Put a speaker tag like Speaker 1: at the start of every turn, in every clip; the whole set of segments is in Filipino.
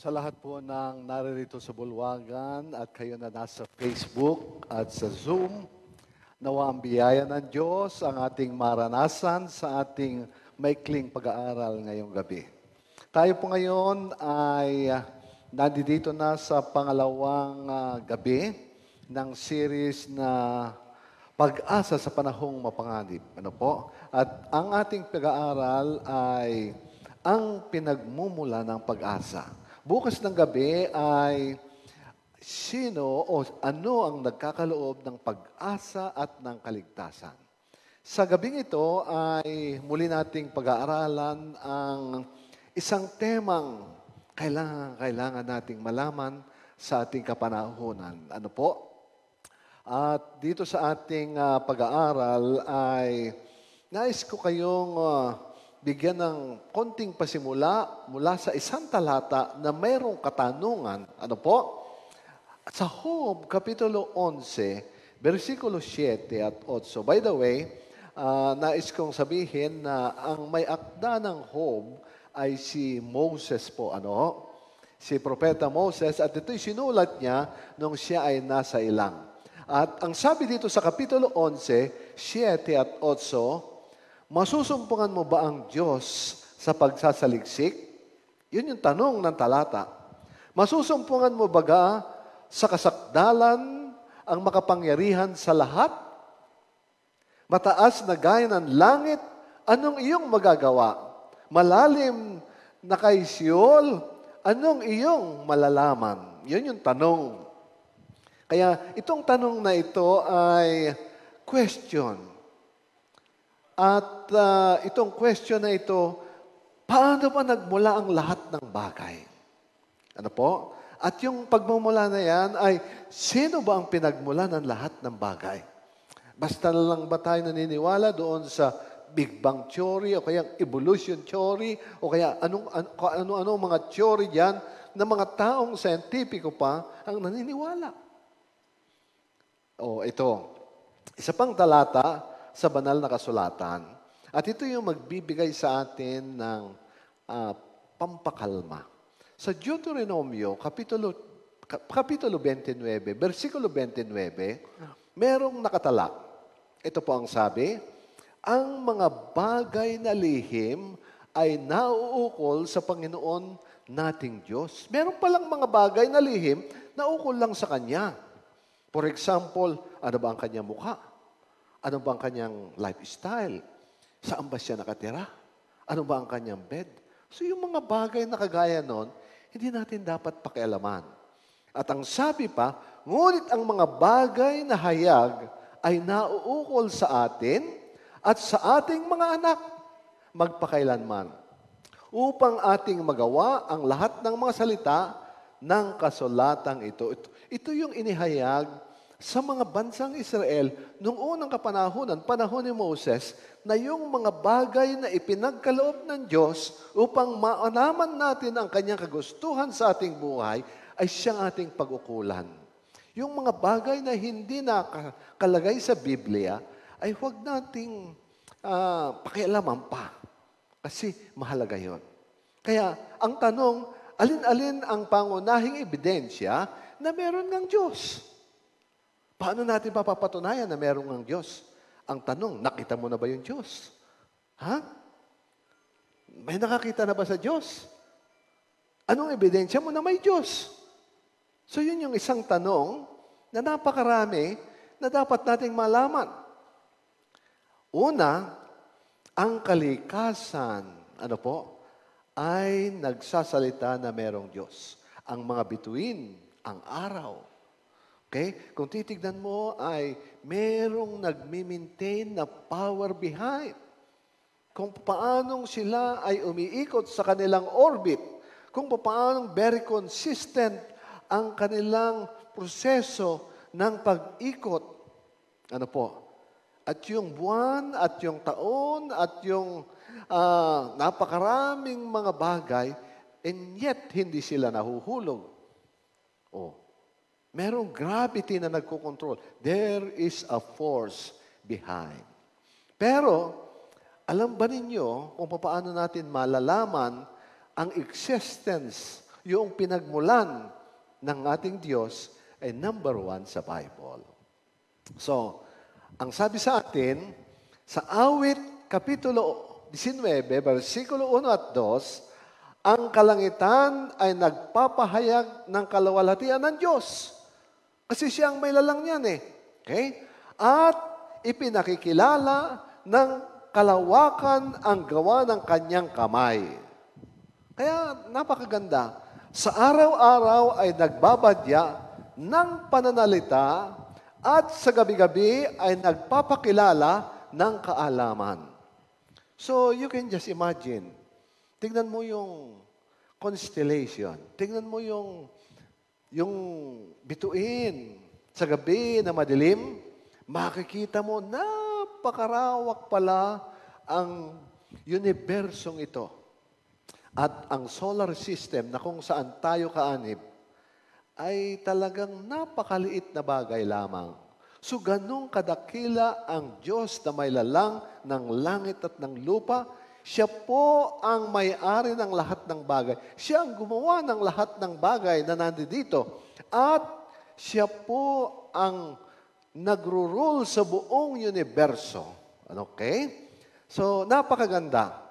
Speaker 1: Sa lahat po ng naririto sa Bulwagan at kayo na nasa Facebook at sa Zoom, nawa ang biyaya ng Diyos ang ating maranasan sa ating maikling pag-aaral ngayong gabi. Tayo po ngayon ay nandito na sa pangalawang gabi ng series na Pag-asa sa Panahong Mapanganib. Ano po? At ang ating pag-aaral ay ang pinagmumula ng pag-asa. Bukas ng gabi ay sino o ano ang nagkakaloob ng pag-asa at ng kaligtasan. Sa gabing ito ay muli nating pag-aaralan ang isang temang kailangan nating malaman sa ating kapanahunan. Ano po? At dito sa ating pag-aaral ay nais ko kayong bigyan ng konting pasimula mula sa isang talata na mayroong katanungan. Ano po? Sa Job, Kapitulo 11, versikulo 7 at 8. By the way, nais kong sabihin na ang may akda ng Job ay si Moses po. Ano? Si Propeta Moses. At ito'y sinulat niya nung siya ay nasa ilang. At ang sabi dito sa Kapitulo 11, 7 at 8, masusumpungan mo ba ang Diyos sa pagsasaliksik? Yun yung tanong ng talata. Masusumpungan mo ba sa kasakdalan ang makapangyarihan sa lahat? Mataas na gaya ng langit, anong iyong magagawa? Malalim na kay Siol, anong iyong malalaman? Yun yung tanong. Kaya itong tanong na ito ay question. At itong question na ito, paano ba nagmula ang lahat ng bagay? Ano po? At yung pagmumula na yan ay, sino ba ang pinagmula ng lahat ng bagay? Basta lang ba tayo naniniwala doon sa Big Bang Theory o kaya Evolution Theory o kaya ano mga theory dyan na mga taong scientifico pa ang naniniwala? O ito, isa pang talata sa banal na kasulatan. At ito yung magbibigay sa atin ng pampakalma. Sa Deuteronomio, Kapitulo 29, versikulo 29, merong nakatala. Ito po ang sabi, ang mga bagay na lihim ay nauukol sa Panginoon nating Diyos. Meron palang mga bagay na lihim na ukol lang sa Kanya. For example, ano ba ang Kanyang mukha? Ano ba ang kanyang lifestyle? Saan ba siya nakatira? Ano ba ang kanyang bed? So yung mga bagay na kagaya nun, hindi natin dapat pakialaman. At ang sabi pa, ngunit ang mga bagay na hayag ay nauukol sa atin at sa ating mga anak magpakailanman upang ating magawa ang lahat ng mga salita ng kasulatang ito. Ito yung inihayag sa mga bansang Israel, noong unang kapanahunan, panahon ni Moses, na yung mga bagay na ipinagkaloob ng Diyos upang maanaman natin ang kanyang kagustuhan sa ating buhay, ay siyang ating pag-ukulan. Yung mga bagay na hindi nakalagay sa Biblia, ay huwag nating pakialaman pa. Kasi mahalaga yon. Kaya, ang tanong, alin-alin ang pangunahing ebidensya na meron ng Diyos? Paano natin papapatunayan na meron ng Diyos? Ang tanong, nakita mo na ba yung Diyos? Ha? May nakakita na ba sa Diyos? Anong ebidensya mo na may Diyos? So yun yung isang tanong na napakarami na dapat nating malaman. Una, ang kalikasan, ano po, ay nagsasalita na merong Diyos. Ang mga bituin, ang araw. Okay? Kung titignan mo ay merong nagmi-maintain na power behind. Kung paanong sila ay umiikot sa kanilang orbit. Kung paanong very consistent ang kanilang proseso ng pag-ikot. Ano po? At yung buwan, at yung taon, at yung napakaraming mga bagay, and yet hindi sila nahuhulog. Oh. Merong gravity na nagkocontrol. There is a force behind. Pero, alam ba ninyo kung paano natin malalaman ang existence, yung pinagmulan ng ating Diyos ay number one sa Bible. So, ang sabi sa atin, sa Awit, Kapitulo 19, versikulo 1 at 2, ang kalangitan ay nagpapahayag ng kaluwalhatian ng Diyos. Kasi siya ang may lalang niyan eh. Okay? At ipinakikilala ng kalawakan ang gawa ng kanyang kamay. Kaya napakaganda. Sa araw-araw ay nagbabadya ng pananalita at sa gabi-gabi ay nagpapakilala ng kaalaman. So you can just imagine, tingnan mo yung constellation, tingnan mo yung bituin sa gabi na madilim, makikita mo napakarawak pala ang universong ito. At ang solar system na kung saan tayo kaanib ay talagang napakaliit na bagay lamang. So ganong kadakila ang Diyos na may lalang ng langit at ng lupa. Siya po ang may-ari ng lahat ng bagay. Siya ang gumawa ng lahat ng bagay na nandito. At siya po ang nagro-rule sa buong universo. Okay? So, napakaganda.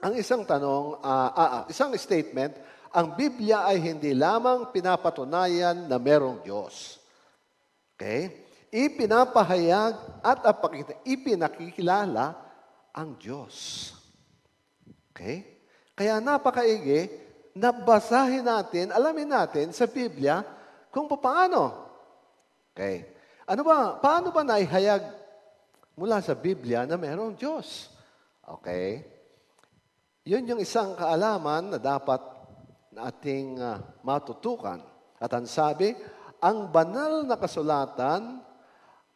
Speaker 1: Ang isang tanong, isang statement, ang Biblia ay hindi lamang pinapatunayan na merong Diyos. Okay? Ipinapahayag at ipinakikilala ang Diyos. Okay? Kaya napakaigi, nabasahin natin, alamin natin sa Biblia kung paano. Okay? Paano ba naihayag mula sa Biblia na mayroong Diyos? Okay? Yun yung isang kaalaman na dapat nating matutukan. At ang sabi, ang banal na kasulatan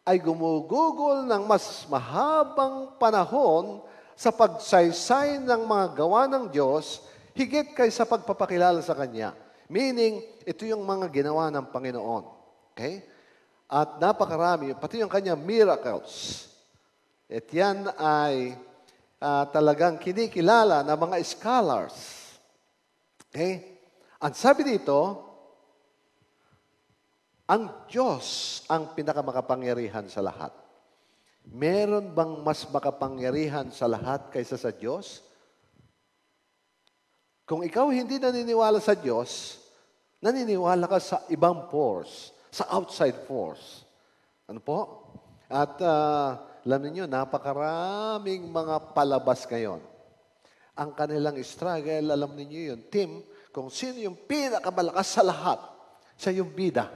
Speaker 1: ay gumugugol ng mas mahabang panahon sa pagsaysay ng mga gawa ng Diyos higit kaysa pagpapakilala sa Kanya. Meaning, ito yung mga ginawa ng Panginoon. Okay? At napakarami, pati yung Kanyang miracles. At yan ay talagang kinikilala ng mga scholars. Okay? Ang sabi dito, ang Diyos ang pinakamakapangyarihan sa lahat. Meron bang mas makapangyarihan sa lahat kaysa sa Diyos? Kung ikaw hindi naniniwala sa Diyos, naniniwala ka sa ibang force, sa outside force. Ano po? At alam niyo, napakaraming mga palabas ngayon. Ang kanilang struggle, alam niyo yun, team, kung sino yung pinakamalakas sa lahat, siya yung bida.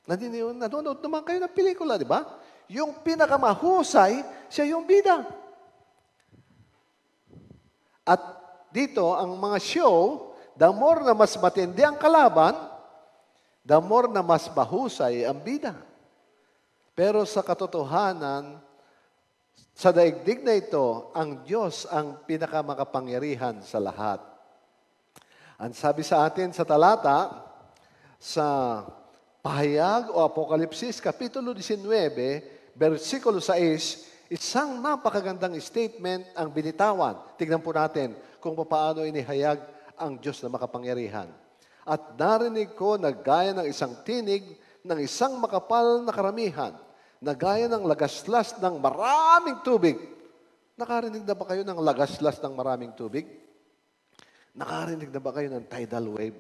Speaker 1: Nanonood naman kayo ng pelikula, di ba? Yung pinakamahusay, siya yung bida. At dito, ang mga show, the more na mas matindi ang kalaban, the more na mas mahusay ang bida. Pero sa katotohanan, sa daigdig na ito, ang Diyos ang pinakamakapangyarihan sa lahat. Ang sabi sa atin sa talata, sa Pahayag o Apokalipsis, Kapitulo 19, versikulo 6, isang napakagandang statement ang binitawan. Tignan po natin kung paano inihayag ang Diyos na makapangyarihan. At narinig ko na gaya ng isang tinig ng isang makapal na karamihan, na gaya ng lagaslas ng maraming tubig. Nakarinig na ba kayo ng lagaslas ng maraming tubig? Nakarinig na ba kayo ng tidal wave?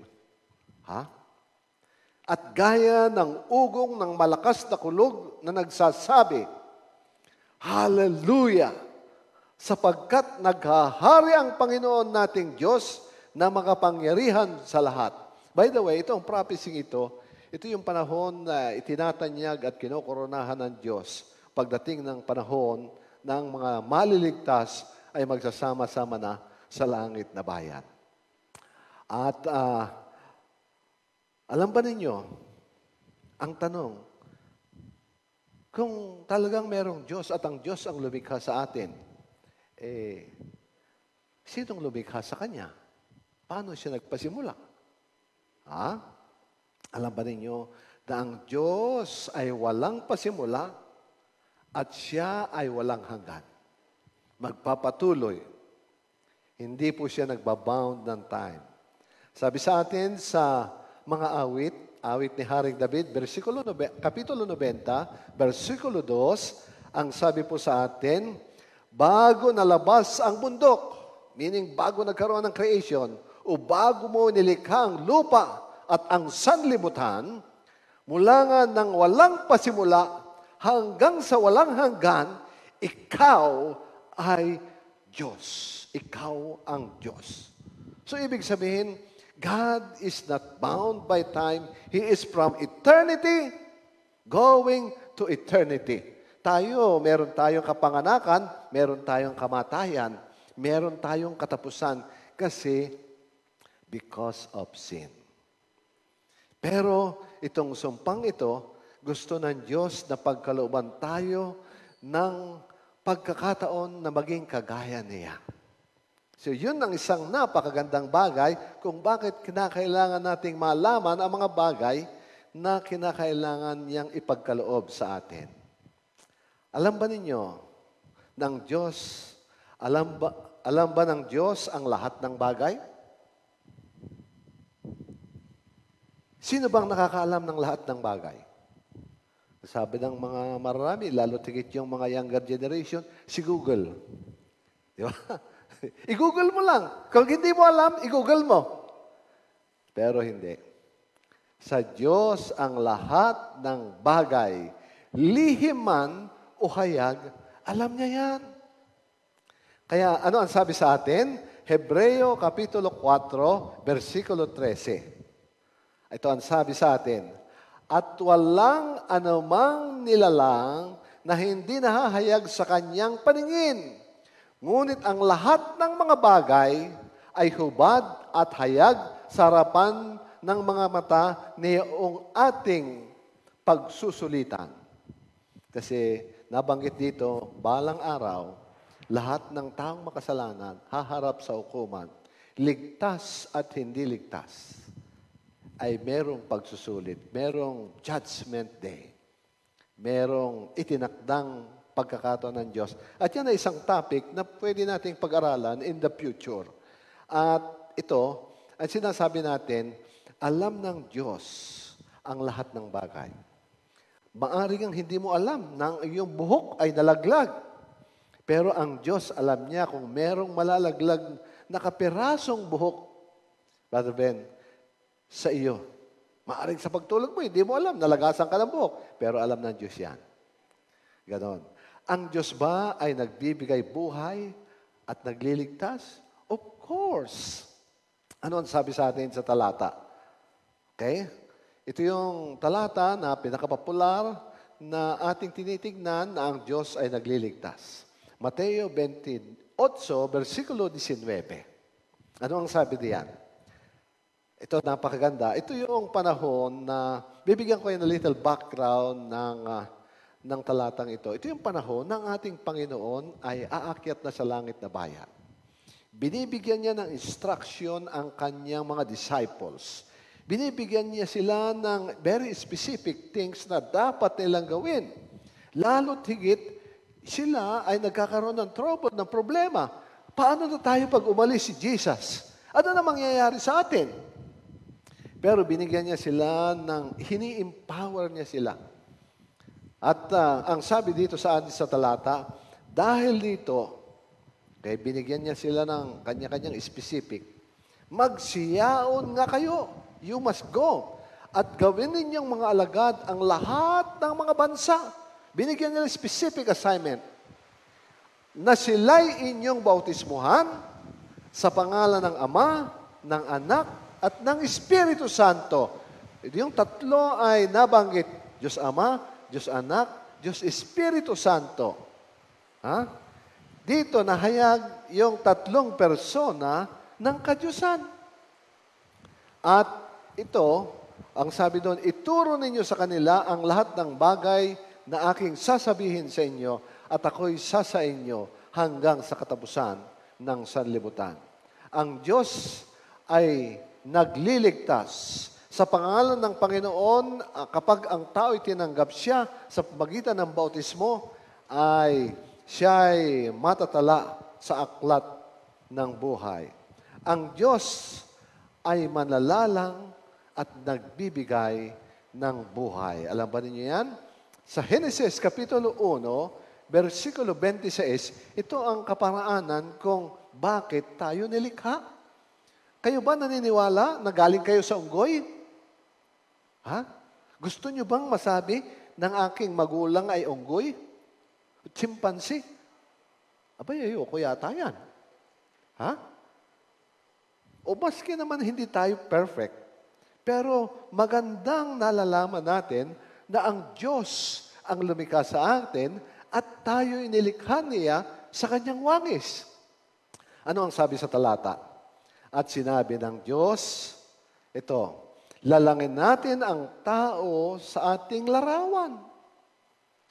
Speaker 1: Ha? At gaya ng ugong ng malakas na kulog na nagsasabi, Hallelujah! Sapagkat naghahari ang Panginoon nating Diyos na makapangyarihan sa lahat. By the way, itong prophecy ito yung panahon na itinatanyag at kinokoronahan ng Diyos pagdating ng panahon ng mga maliligtas ay magsasama-sama na sa langit na bayan. At alam ba ninyo, ang tanong, kung talagang merong Diyos at ang Diyos ang lumikha sa atin, sinong lumikha sa Kanya? Paano siya nagpasimula? Ha? Alam ba ninyo na ang Diyos ay walang pasimula at siya ay walang hanggan? Magpapatuloy. Hindi po siya nagbabound ng time. Sabi sa atin sa mga awit, awit ni Haring David, Kapitulo 90, versikulo 2, ang sabi po sa atin, bago nalabas ang bundok, meaning bago nagkaroon ng creation, o bago mo nilikha ang lupa at ang sanlibutan, mula nga ng walang pasimula hanggang sa walang hanggan, ikaw ay Diyos. Ikaw ang Diyos. So, ibig sabihin, God is not bound by time. He is from eternity going to eternity. Meron tayong kapanganakan, meron tayong kamatayan, meron tayong katapusan kasi because of sin. Pero itong sumpang ito, gusto ng Diyos na pagkalooban tayo ng pagkakataon na maging kagaya niya. So yun ang isang napakagandang bagay kung bakit kinakailangan nating malaman ang mga bagay na kinakailangan niyang ipagkaloob sa atin. Alam ba ninyo ng Diyos, alam ba ng Diyos ang lahat ng bagay? Sino bang nakakaalam ng lahat ng bagay? Sabi ng mga marami, lalo tigit yung mga younger generation, si Google. Di ba? I-Google mo lang. Kung hindi mo alam, i-Google mo. Pero hindi. Sa Diyos ang lahat ng bagay, lihim man o hayag, alam niya yan. Kaya ano ang sabi sa atin? Hebreo Kapitulo 4, versikulo 13. Ito ang sabi sa atin, at walang anumang nilalang na hindi nahahayag sa kanyang paningin. Ngunit ang lahat ng mga bagay ay hubad at hayag sa harapan ng mga mata niyong ating pagsusulitan. Kasi nabanggit dito, balang araw, lahat ng taong makasalanan haharap sa hukuman, ligtas at hindi ligtas, ay merong pagsusulit, merong judgment day, merong itinakdang pagkakataon ng Diyos. At yan ay isang topic na pwede nating pag-aralan in the future. At ito, ang sinasabi natin, alam ng Diyos ang lahat ng bagay. Maaring ang hindi mo alam na ang iyong buhok ay nalaglag. Pero ang Diyos alam niya kung merong malalaglag na kapirasong buhok, Brother Ben, sa iyo. Maaring sa pagtulog mo, hindi mo alam, nalagasan ka ng buhok. Pero alam ng Diyos yan. Ganon. Ang Diyos ba ay nagbibigay buhay at nagliligtas? Of course. Ano ang sabi sa atin sa talata? Okay? Ito yung talata na pinakapopular na ating tinitignan na ang Diyos ay nagliligtas. Mateo 28, versikulo 19. Ano ang sabi diyan? Ito, napakaganda. Ito yung panahon na, bibigyan ko yung little background ng talatang ito. Ito yung panahon ng ating Panginoon ay aakyat na sa langit na bayan. Binibigyan niya ng instruction ang kanyang mga disciples. Binibigyan niya sila ng very specific things na dapat nilang gawin. Lalo't higit, sila ay nagkakaroon ng trouble, ng problema. Paano na tayo pag umalis si Jesus? Ano na mangyayari sa atin? Pero binigyan niya sila hini-empower niya sila. At ang sabi dito sa talata, dahil dito, kaya binigyan niya sila ng kanya-kanyang specific, magsiyaon nga kayo, you must go, at gawin ninyong mga alagad ang lahat ng mga bansa. Binigyan niya ng specific assignment, na sila'y inyong bautismuhan sa pangalan ng Ama, ng Anak, at ng Espiritu Santo. Yung tatlo ay nabanggit, Diyos Ama, Diyos Anak, Diyos Espiritu Santo. Ha? Dito nahayag yung tatlong persona ng kadyusan. At ito, ang sabi doon, ituro ninyo sa kanila ang lahat ng bagay na aking sasabihin sa inyo at ako'y sasa inyo hanggang sa katapusan ng sanlibutan. Ang Diyos ay nagliligtas sa pangalan ng Panginoon kapag ang tao'y tinanggap siya sa pagitan ng bautismo ay siya'y matatala sa aklat ng buhay. Ang Diyos ay manalalang at nagbibigay ng buhay. Alam ba ninyo yan? Sa Genesis Kapitulo 1, versikulo 26, ito ang kaparaanan kung bakit tayo nilikha. Kayo ba naniniwala na galing kayo sa unggoy? Ha? Gusto nyo bang masabi ng aking magulang ay unggoy? Chimpanzee? Abay, ayoko yata yan. Ha? O maski naman hindi tayo perfect, pero magandang nalalaman natin na ang Diyos ang lumikha sa atin at tayo inilikha niya sa kanyang wangis. Ano ang sabi sa talata? At sinabi ng Diyos, ito, lalangin natin ang tao sa ating larawan.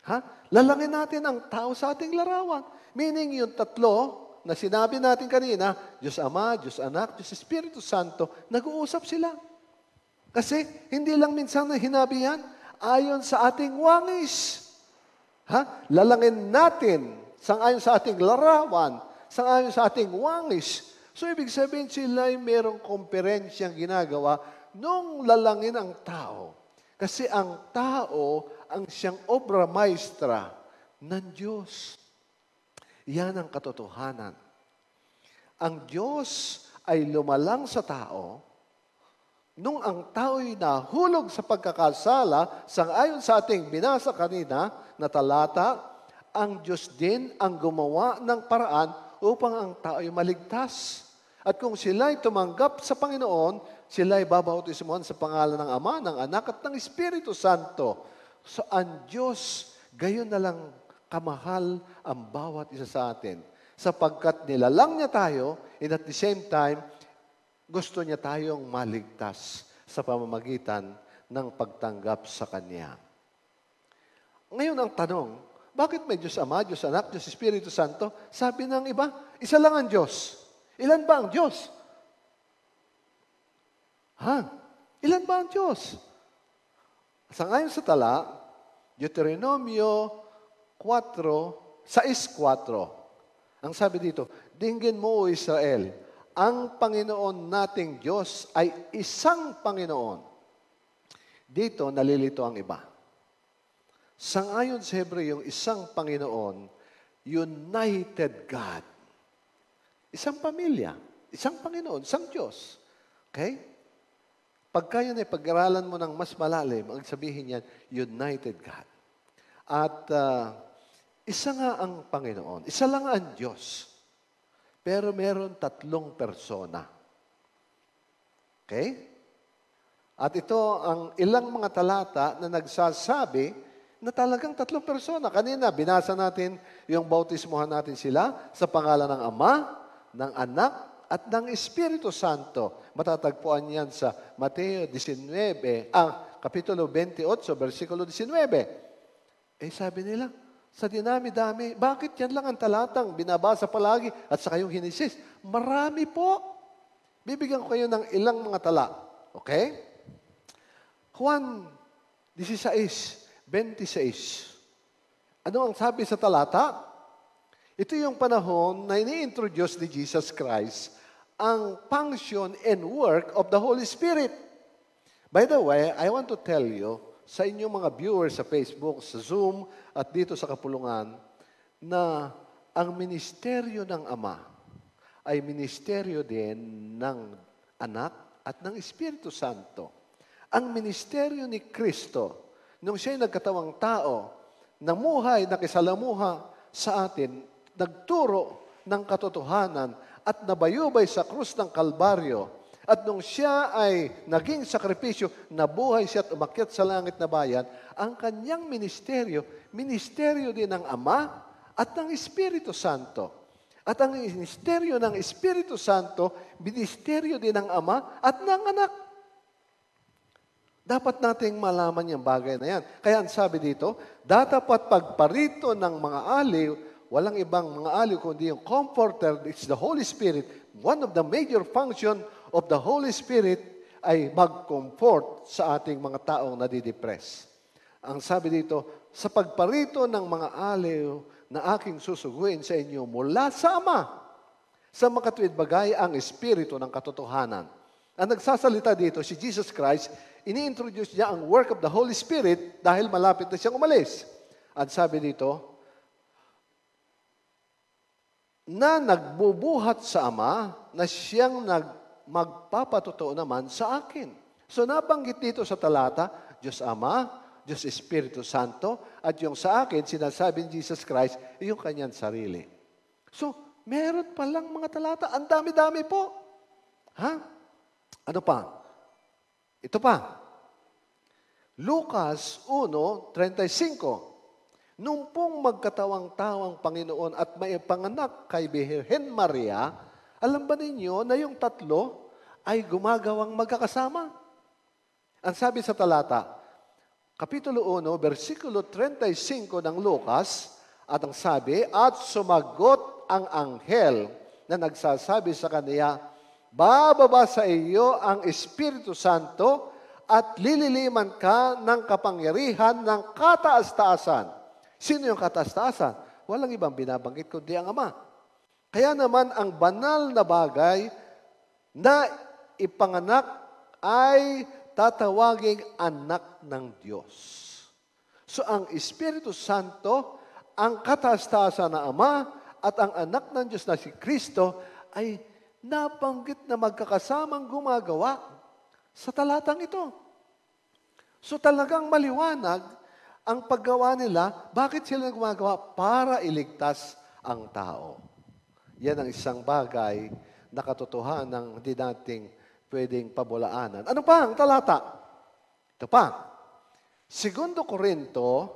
Speaker 1: Ha? Lalangin natin ang tao sa ating larawan. Meaning yung tatlo na sinabi natin kanina, Diyos Ama, Diyos Anak, Diyos Espiritu Santo, nag-uusap sila. Kasi hindi lang minsan na hinabi yan, ayon sa ating wangis. Ha? Lalangin natin, sangayon sa ating larawan, sangayon sa ating wangis. So ibig sabihin sila ay merong komperensyang ginagawa nung lalangin ang tao. Kasi ang tao ang siyang obra maestra ng Diyos. Yan ang katotohanan. Ang Diyos ay lumalang sa tao nung ang tao'y nahulog sa pagkakasala, sangayon sa ating binasa kanina na talata, ang Diyos din ang gumawa ng paraan upang ang tao'y maligtas. At kung sila'y tumanggap sa Panginoon, sila'y babautismuhan sa pangalan ng Ama, ng Anak at ng Espiritu Santo. So ang Diyos, gayon na lang kamahal ang bawat isa sa atin. Sapagkat nilalang niya tayo, and at the same time, gusto niya tayong maligtas sa pamamagitan ng pagtanggap sa Kanya. Ngayon ang tanong, bakit may Diyos Ama, Diyos Anak, Diyos Espiritu Santo? Sabi ng iba, isa lang ang Diyos. Ilan ba ang Diyos? Ha? Ilan ba ang Diyos? Sa ngayon sa tala, Deuteronomio 6:4. Ang sabi dito, dinggin mo o Israel, ang Panginoon nating Diyos ay isang Panginoon. Dito, nalilito ang iba. Sangayon sa Hebreo, yung isang Panginoon, united God. Isang pamilya, isang Panginoon, isang Diyos. Okay? Pagka yun ay pag-aralan mo ng mas malalim, ang sabihin yan, united God. At isa nga ang Panginoon, isa lang ang Diyos. Pero meron tatlong persona. Okay? At ito ang ilang mga talata na nagsasabi na talagang tatlong persona. Kanina, binasa natin yung bautismuhan natin sila sa pangalan ng Ama, ng Anak, at ng Espiritu Santo. Matatagpuan yan sa Mateo 19, Kapitulo 28, versikulo 19. Sabi nila, sa dinami-dami, bakit yan lang ang talatang binabasa palagi at sa kayong Henesis? Marami po. Bibigyan ko kayo ng ilang mga tala. Okay? Juan 16:26. Ano ang sabi sa talata? Ito yung panahon na ini-introduce ni Jesus Christ ang function and work of the Holy Spirit. By the way, I want to tell you, sa inyong mga viewers sa Facebook, sa Zoom, at dito sa Kapulungan, na ang ministeryo ng Ama ay ministeryo din ng Anak at ng Espiritu Santo. Ang ministeryo ni Kristo, nung siya'y nagkatawang tao, namuhay, nakisalamuha sa atin, nagturo ng katotohanan at nabayubay sa krus ng Kalbaryo. At nung siya ay naging sakripisyo, nabuhay siya at umakyat sa langit na bayan, ang kanyang ministeryo, ministeryo din ng Ama at ng Espiritu Santo. At ang ministeryo ng Espiritu Santo, ministeryo din ng Ama at ng Anak. Dapat nating malaman yung bagay na yan. Kaya ang sabi dito, dapat pagparito ng mga aliw, walang ibang mga aliw kundi yung Comforter, it's the Holy Spirit. One of the major function of the Holy Spirit ay mag-comfort sa ating mga taong nadidepress. Ang sabi dito, sa pagparito ng mga aliw na aking susuguin sa inyo mula sa Ama, sa makatuwid bagay ang Espiritu ng katotohanan. Ang nagsasalita dito, si Jesus Christ, ini-introduce niya ang work of the Holy Spirit dahil malapit na siyang umalis. At sabi dito, na nagbubuhat sa Ama, na siyang magpapatotoo naman sa akin. So nabanggit dito sa talata, Diyos Ama, Diyos Espiritu Santo, at yung sa akin, sinasabi ni Jesus Christ, yung kanyang sarili. So, meron palang mga talata. Ang dami-dami po. Ha? Ano pa? Ito pa. Lucas 1:35. Nung pong magkatawang-tawang Panginoon at may panganak kay Birhen Maria, alam ba ninyo na yung tatlo ay gumagawang magkakasama? Ang sabi sa talata, Kapitulo 1, versikulo 35 ng Lucas, at ang sabi, at sumagot ang anghel na nagsasabi sa kaniya, bababa sa iyo ang Espiritu Santo at lililiman ka ng kapangyarihan ng kataas-taasan. Sino yung kataas-taasan? Walang ibang binabanggit kundi ang Ama. Kaya naman ang banal na bagay na ipanganak ay tatawaging anak ng Diyos. So ang Espiritu Santo, ang kataas-taasan na Ama at ang anak ng Diyos na si Kristo ay nabanggit na magkakasamang gumagawa sa talatang ito. So talagang maliwanag ang paggawa nila. Bakit sila gumagawa? Para iligtas ang tao. Yan ang isang bagay na katotohanan ng hindi nating pwedeng pabulaanan. Ano pa ang talata? Ito pa. 2 Corinto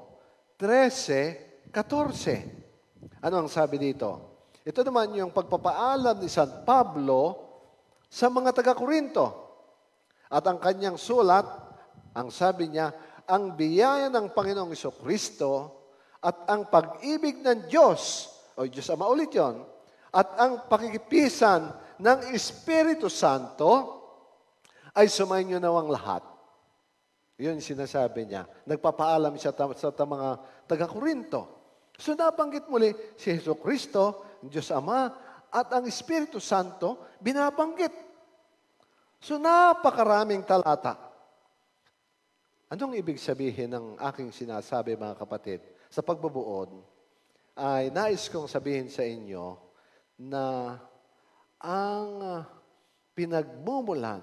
Speaker 1: 13:14. Ano ang sabi dito? Ito naman yung pagpapaalam ni San Pablo sa mga taga-Korinto. At ang kanyang sulat, ang sabi niya, ang biyaya ng Panginoong Jesucristo at ang pag-ibig ng Diyos, o Diyos Ama ulit yun, at ang pakikipisan ng Espiritu Santo ay sumainyo nawang lahat. Yun sinasabi niya. Nagpapaalam siya sa mga taga-Korinto. So nabanggit muli si Jesucristo, Diyos Ama, at ang Espiritu Santo, binabanggit. So napakaraming talata. Anong ibig sabihin ng aking sinasabi, mga kapatid? Sa pagbubuod, ay nais kong sabihin sa inyo na ang pinagmumulan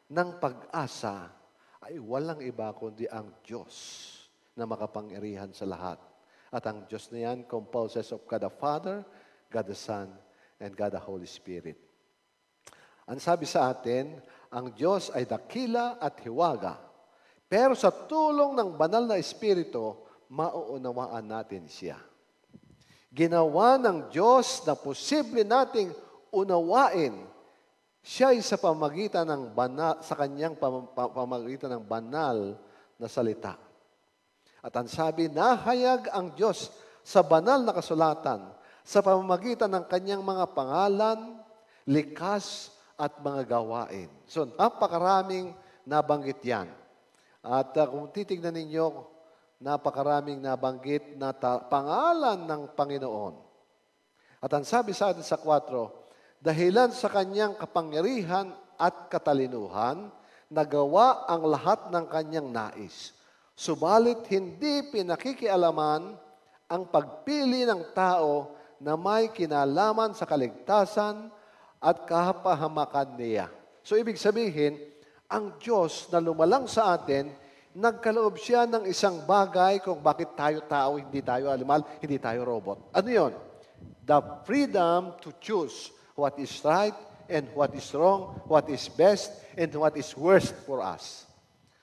Speaker 1: ng pag-asa ay walang iba kundi ang Diyos na makapangyarihan sa lahat. At ang Diyos na yan composes of God the Father, God the Son, and God the Holy Spirit. Ang sabi sa atin, ang Diyos ay dakila at hiwaga. Pero sa tulong ng banal na Espiritu, mauunawaan natin siya. Ginawa ng Diyos na posible nating unawain siya ay sa pamagitan ng banal, sa kanyang pamagitan ng banal na salita. At ang sabi, nahayag ang Diyos sa banal na kasulatan sa pamamagitan ng kanyang mga pangalan, likas at mga gawain. So, napakaraming nabanggit yan. At kung titignan ninyo, napakaraming nabanggit na pangalan ng Panginoon. At ang sabi sa atin sa 4, dahilan sa kanyang kapangyarihan at katalinuhan, nagawa ang lahat ng kanyang nais. Subalit hindi pinakikialaman ang pagpili ng tao na may kinalaman sa kaligtasan at kahapahamakan niya. So ibig sabihin, ang Diyos na lumalang sa atin, nagkaloob siya ng isang bagay kung bakit tayo tao, hindi tayo animal, hindi tayo robot. Ano yon? The freedom to choose what is right and what is wrong, what is best and what is worst for us.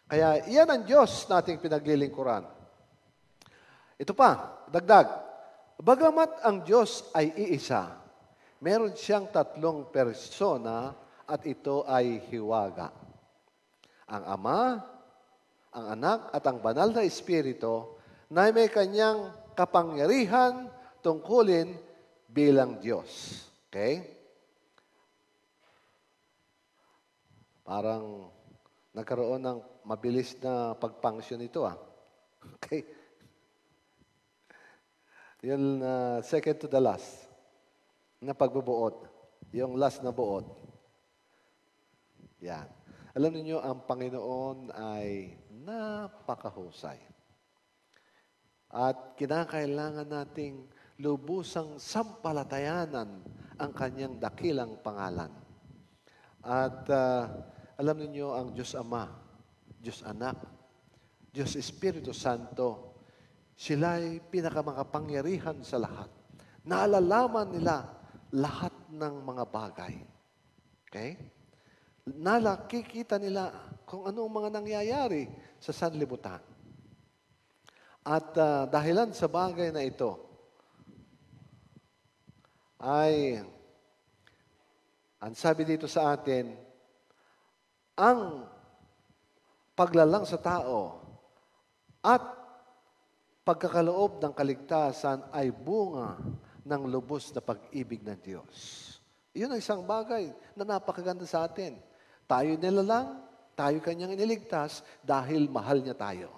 Speaker 1: Kaya iyan ang Diyos nating pinaglilingkuran. Ito pa, dagdag. Bagamat ang Diyos ay iisa, meron siyang 3 persona at ito ay hiwaga. Ang Ama, ang Anak at ang Banal na Espiritu na may kanyang kapangyarihan tungkulin bilang Diyos. Okay? Parang nagkaroon ng mabilis na pag-function ito. Okay? Yung second to the last na pagbubuod. Yung last na buod. Yan. Alam niyo ang Panginoon ay napakahusay. At kinakailangan nating lubusang sampalatayanan ang kanyang dakilang pangalan. At alam niyo ang Diyos Ama, Diyos Anak, Diyos Espiritu Santo, sila'y pinakamakapangyarihan sa lahat. Naalalaman nila lahat ng mga bagay. Okay? Nakikita nila kung anong mga nangyayari sa sanlibutan. At dahilan sa bagay na ito, ay, ang sabi dito sa atin, ang paglalang sa tao at pagkakaloob ng kaligtasan ay bunga ng lubos na pag-ibig ng Diyos. Iyon ang isang bagay na napakaganda sa atin. Tayo nilalang, tayo kanyang iniligtas dahil mahal niya tayo.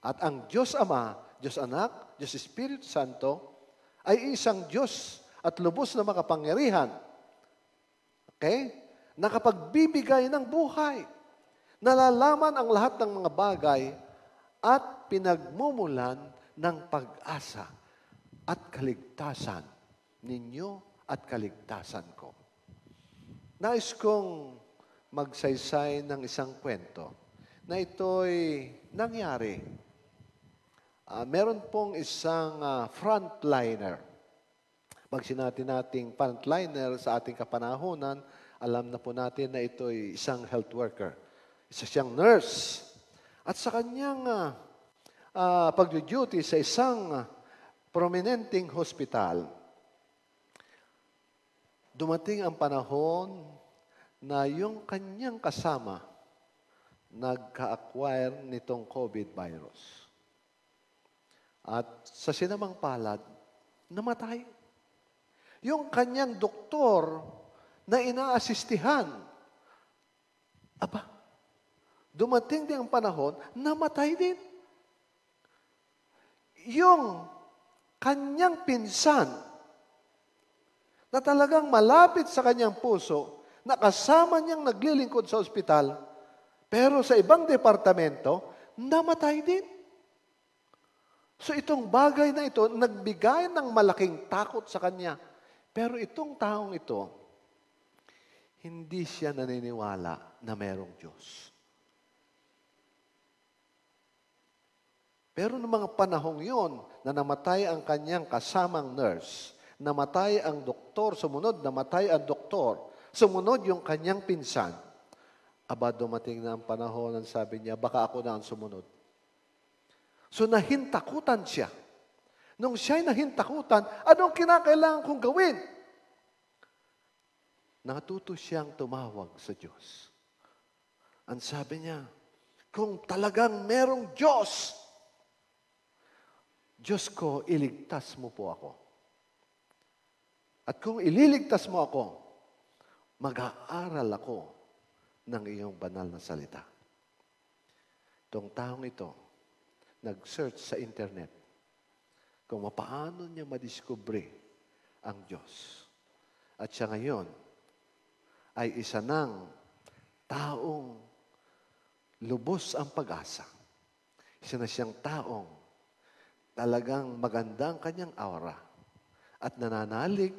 Speaker 1: At ang Diyos Ama, Diyos Anak, Diyos Espiritu Santo ay isang Diyos at lubos na makapangyarihan. Okay? Nakapagbibigay ng buhay. Nalalaman ang lahat ng mga bagay at pinagmumulan ng pag-asa at kaligtasan ninyo at kaligtasan ko. Nais kong magsaysay ng isang kwento na ito'y nangyari. Meron pong isang frontliner. Pag sinabi nating frontliner sa ating kapanahunan, alam na po natin na ito'y isang health worker. Isa siyang nurse. At sa kanyang pag-duty sa isang prominenteng hospital, dumating ang panahon na yung kanyang kasama nagka-acquire nitong COVID virus. At sa sinamang palad, namatay. Yung kanyang doktor na inaasistihan, dumating din ang panahon, namatay din. Yung kanyang pinsan, na talagang malapit sa kanyang puso, na kasama niyang naglilingkod sa ospital, pero sa ibang departamento, namatay din. So itong bagay na ito, nagbigay ng malaking takot sa kanya. Pero itong taong ito, hindi siya naniniwala na mayroong Diyos. Pero noong mga panahong yon na namatay ang kanyang kasamang nurse, namatay ang doktor, sumunod, namatay ang doktor, sumunod yung kanyang pinsan, dumating na ang panahon, ang sabi niya, baka ako na ang sumunod. So nahintakutan siya. Nung siya'y nahintakutan, anong kinakailangan kong gawin? Natuto siyang tumawag sa Diyos. Ang sabi niya, kung talagang merong Diyos, Diyos ko, iligtas mo po ako. At kung ililigtas mo ako, mag-aaral ako ng iyong banal na salita. Itong taong ito, nag-search sa internet kung paano niya madiskubre ang Diyos. At siya ngayon ay isa ng taong lubos ang pag-asa. Isa na siyang taong talagang magandang kanyang aura at nananalig,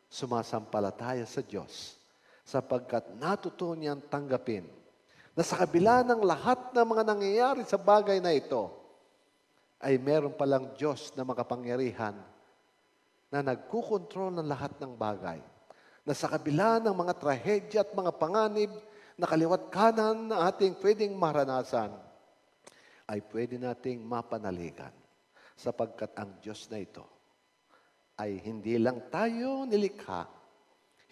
Speaker 1: sumasampalataya sa Diyos sapagkat natuto niyang tanggapin na sa kabila ng lahat ng mga nangyayari sa bagay na ito, ay meron palang Diyos na makapangyarihan na nagkukontrol ng lahat ng bagay. Na sa kabila ng mga trahedya at mga panganib na kaliwat kanan na ating pwedeng maranasan, ay pwede nating mapanaligan sapagkat ang Diyos na ito ay hindi lang tayo nilikha,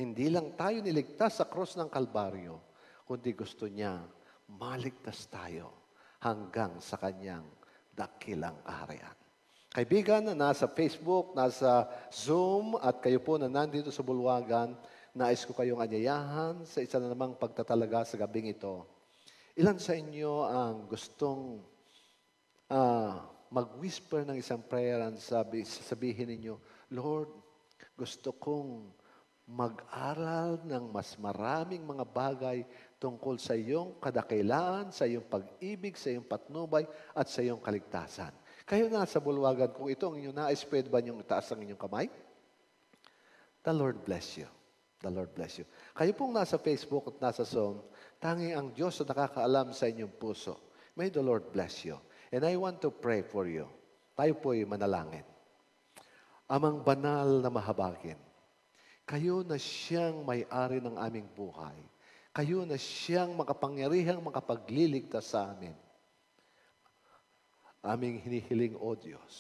Speaker 1: hindi lang tayo niligtas sa krus ng Kalbaryo, kundi gusto niya maligtas tayo hanggang sa kanyang dakilang kaharian. Kaibigan na nasa Facebook, nasa Zoom, at kayo po na nandito sa Bulwagan, nais ko kayong anyayahan sa isa na namang pagtatalaga sa gabing ito. Ilan sa inyo ang gustong mag-whisper ng isang prayer and sabihin ninyo, Lord, gusto kong mag-aral ng mas maraming mga bagay tungkol sa iyong kadakilaan, sa iyong pag-ibig, sa iyong patnubay, at sa iyong kaligtasan. Kayo na sa bulwagan, kung ito ang inyong nais, pwede ba niyong itaas ang inyong kamay? The Lord bless you. The Lord bless you. Kayo pong nasa Facebook at nasa Zoom, tanging ang Diyos na nakakaalam sa inyong puso. May the Lord bless you. And I want to pray for you. Tayo po'y manalangin. Amang banal na mahabagin, kayo na siyang may-ari ng aming buhay. Kayo na siyang makapangyarihang makapagliligtas sa amin. Aming hinihiling, O Diyos,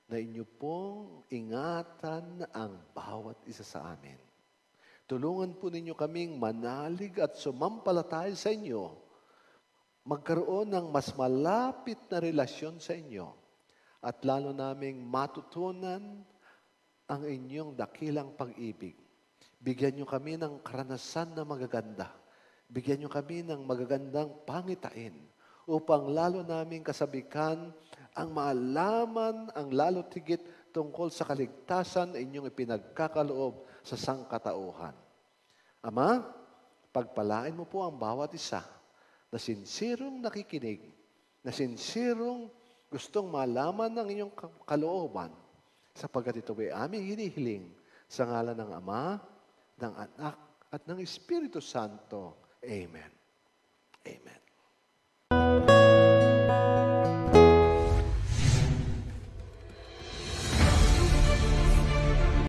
Speaker 1: na inyo pong ingatan ang bawat isa sa amin. Tulungan po ninyo kaming manalig at sumampalataya sa inyo, magkaroon ng mas malapit na relasyon sa inyo, at lalo naming matutunan ang inyong dakilang pag-ibig. Bigyan nyo kami ng karanasan na magaganda. Bigyan nyo kami ng magagandang pangitain upang lalo naming kasabikan ang maalaman ang lalo tigit tungkol sa kaligtasan na inyong ipinagkakaloob sa sangkatauhan. Ama, pagpalain mo po ang bawat isa na sinsirong nakikinig, na sinsirong gustong malaman ng inyong kalooban, sapagkat ito ay aming hinihiling sa ngalan ng Ama, ng Anak, at ng Espiritu Santo. Amen.